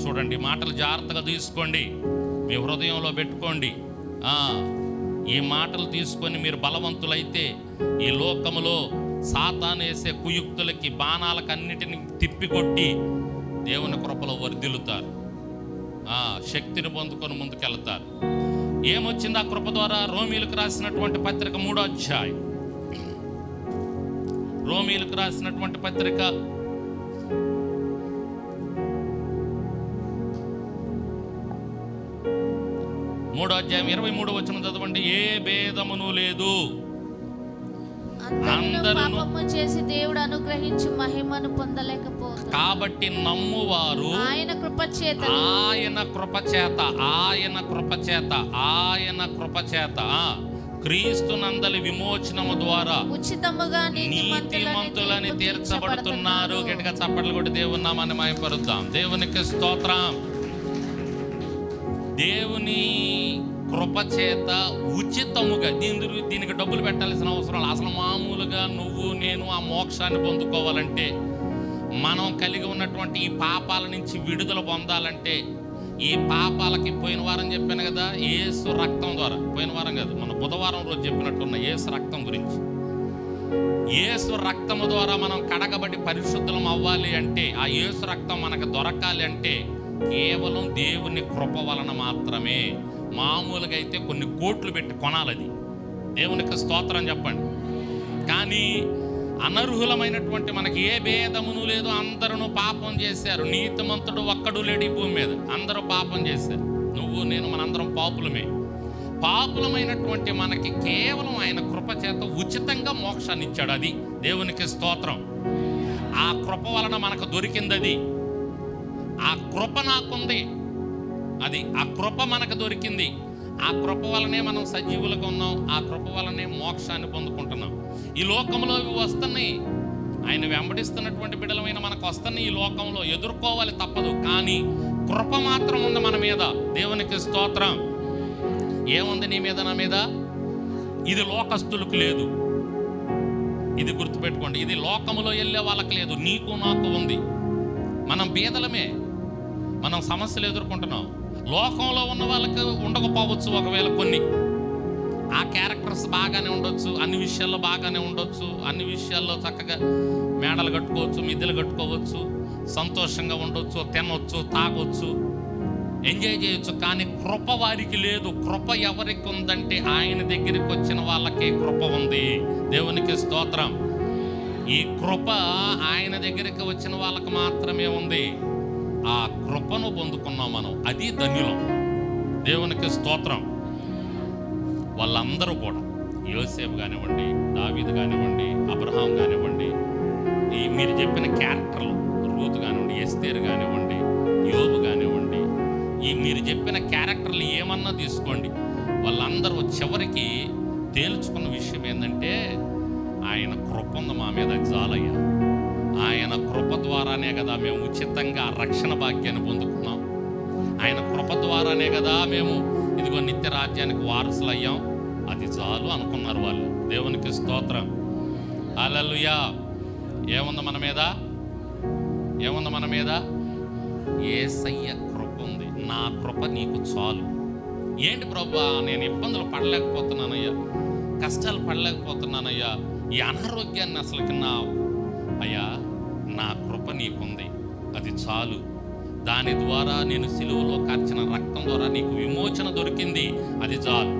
చూడండి, మాటలు జాగ్రత్తగా తీసుకోండి, మీ హృదయంలో పెట్టుకోండి. ఈ మాటలు తీసుకొని మీరు బలవంతులైతే ఈ లోకములో సాతాను వేసే కుయుక్తులకి, బాణాలకు అన్నిటిని తిప్పికొట్టి దేవుని కృపలో వర్ధిల్లుతారు. శక్తిని పొందుకొని ముందుకెళ్తారు. ఏమొచ్చింది ఆ కృప ద్వారా? రోమీలకు రాసినటువంటి పత్రిక 3వ అధ్యాయం, రోమీలకు రాసినటువంటి పత్రిక 3వ అధ్యాయం 23వ వచనం చదవండి. ఏ భేదమును లేదు, అందరూ పాపము చేసి దేవుడు అనుగ్రహించి మహిమను పొందలేకపోతారు. కాబట్టి నమ్మువారు ఆయన కృపచేత క్రీస్తునందలి విమోచనము ద్వారా ఉచితముగా నీతిమంతులని తీర్చబడుతున్నారు. గట్టిగా చప్పట్లు కొట్టి దేవుని నామాన్ని మహిమపరుద్దాం. దేవునికి స్తోత్రం. దేవుని కృపచేత ఉచితముగా, దీనికి డబ్బులు పెట్టాల్సిన అవసరం. అసలు మామూలుగా నువ్వు నేను ఆ మోక్షాన్ని పొందుకోవాలంటే, మనం కలిగి ఉన్నటువంటి ఈ పాపాల నుంచి విడుదల పొందాలంటే, ఈ పాపాలకి పోయిన వారం చెప్పాను కదా, యేసు రక్తం ద్వారా, పోయిన వారం కాదు, మన బుధవారం రోజు చెప్పినట్టున్న యేసు రక్తం గురించి. యేసు రక్తము ద్వారా మనం కడగబడి పరిశుద్ధం అవ్వాలి అంటే, ఆ యేసు రక్తం మనకు దొరకాలి అంటే కేవలం దేవుని కృప వలన మాత్రమే. మామూలుగా అయితే కొన్ని కోట్లు పెట్టి కొనాలది. దేవునికి స్తోత్రం చెప్పండి. కానీ అనర్హులమైనటువంటి మనకి ఏ భేదమును లేదు, అందరూ పాపం చేశారు, నీతిమంతుడు ఒక్కడు లేడు ఈ భూమి మీద, అందరూ పాపం చేశారు. నువ్వు నేను మనందరం పాపులమే. పాపులమైనటువంటి మనకి కేవలం ఆయన కృప చేత ఉచితంగా మోక్షాన్ని ఇచ్చాడు. అది దేవునికి స్తోత్రం. ఆ కృప వలన మనకు దొరికింది అది. ఆ కృప నాకుంది, అది ఆ కృప మనకు దొరికింది. ఆ కృప వలనే మనం సజీవులుగా ఉన్నాం. ఆ కృప వలనే మోక్షాన్ని పొందుకుంటున్నాం. ఈ లోకంలో ఇవి వస్తున్నాయి, ఆయన వెంబడిస్తున్నటువంటి బిడ్డలమైన మనకు వస్తున్నాయి. ఈ లోకంలో ఎదుర్కోవాలి, తప్పదు. కానీ కృప మాత్రం ఉంది మన మీద. దేవునికి స్తోత్రం. ఏముంది నీ మీద, నా మీద? ఇది లోకస్తులకు లేదు. ఇది గుర్తుపెట్టుకోండి. ఇది లోకములో వెళ్ళే వాళ్ళకి లేదు, నీకు నాకు ఉంది. మనం బీదలమే, మనం సమస్యలు ఎదుర్కొంటున్నాం. లోకంలో ఉన్న వాళ్ళకి ఉండకపోవచ్చు ఒకవేళ కొన్ని. ఆ క్యారెక్టర్స్ బాగానే ఉండొచ్చు, అన్ని విషయాల్లో బాగానే ఉండొచ్చు, అన్ని విషయాల్లో చక్కగా మేడలు కట్టుకోవచ్చు, మిద్దెలు కట్టుకోవచ్చు, సంతోషంగా ఉండొచ్చు, తినవచ్చు, తాగొచ్చు, ఎంజాయ్ చేయొచ్చు. కానీ కృప వారికి లేదు. కృప ఎవరికి ఉందంటే ఆయన దగ్గరికి వచ్చిన వాళ్ళకే కృప ఉంది. దేవునికి స్తోత్రం. ఈ కృప ఆయన దగ్గరికి వచ్చిన వాళ్ళకి మాత్రమే ఉంది. ఆ కృపను పొందుకున్నాం మనం, అది ధన్యులం. దేవునికి స్తోత్రం. వాళ్ళందరూ కూడా, యోసేపు కానివ్వండి, దావీదు కానివ్వండి, అబ్రహాం కానివ్వండి, ఈ మీరు చెప్పిన క్యారెక్టర్లు, రూతు కానివ్వండి, ఎస్తేరు కానివ్వండి, యోబు కానివ్వండి, ఈ మీరు చెప్పిన క్యారెక్టర్లు ఏమన్నా తీసుకోండి, వాళ్ళందరూ చివరికి తేల్చుకున్న విషయం ఏంటంటే, ఆయన కృప ఉంది మా మీద, జాలయ్య. ఆయన కృప ద్వారానే కదా మేము ఉచితంగా రక్షణ భాగ్యాన్ని పొందుకున్నాం. ఆయన కృప ద్వారానే కదా మేము ఇదిగో నిత్య రాజ్యానికి వారసులు అయ్యాం. అది చాలు అనుకున్నారు వాళ్ళు. దేవునికి స్తోత్రం. హల్లెలూయా. ఏముంది మన మీద? ఏముంది మన మీద? యేసయ్య కృప ఉంది. నా కృప నీకు చాలు. ఏంటి ప్రభువా, నేను ఇబ్బందులు పడలేకపోతున్నానయ్యా, కష్టాలు పడలేకపోతున్నానయ్యా, ఈ అనారోగ్యాన్ని అసలుకి అయ్యా, నా కృప నీకుంది, అది చాలు. దాని ద్వారా నేను సిలువలో కార్చిన రక్తం ద్వారా నీకు విమోచన దొరికింది, అది చాలు.